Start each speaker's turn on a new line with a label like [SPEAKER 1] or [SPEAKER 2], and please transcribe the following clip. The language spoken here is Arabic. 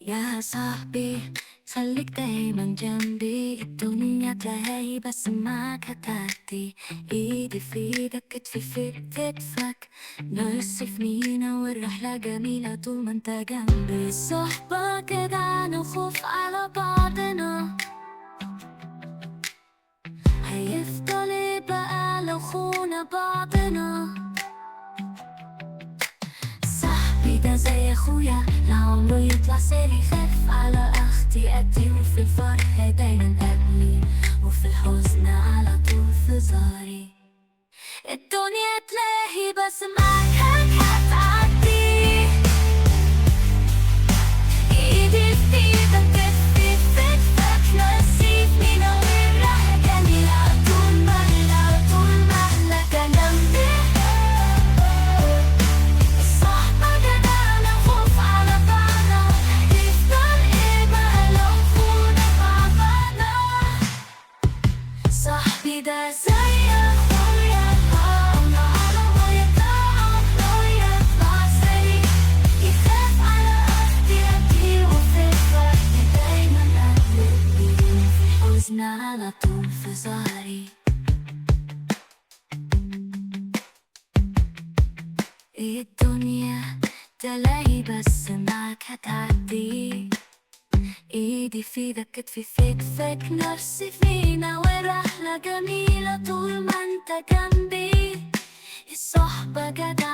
[SPEAKER 1] يا صاحبي خليك دايما جنبي، الدنيا تلاهي بس معاك هتعدي. ايدي في ايدك كتفي في كتفك، نرسي فينا والرحلة جميلة طول ما انت جنبي. الصحبة كده نخوف على بعضنا، هيفضل ايه بقى لو خونا بعضنا. صاحبي ده زي اخويا، لعمره يطلع سير يخاف على اختي قدي، وفي الفرح دايما قبلي وفي الحزن على طول في ظهري. الدنيا تلاهي بس معاك هتعدي. ايدي في ايدك كتفي في كتفك، نسيب مينا والرحلة جميلة طول ما احنا جنبي. الصحبة جدعانة خوف على بعضنا، هيفضل ايه بقى لو خونا مع بعضنا. صاحبي ده زي اخويا، عمره ما يطلع يطلع سريع، يخاف على اختي قدي وفي الفرح دايما قبلي، وفي الحزن على طول في ظهري. الدنيا تلاهي بس معاك هتعدي. ايدي في ايدك كتفي في كتفك، نفسي فينا والرحلة جميلة طول ما انت جنبي. الصحبة جدع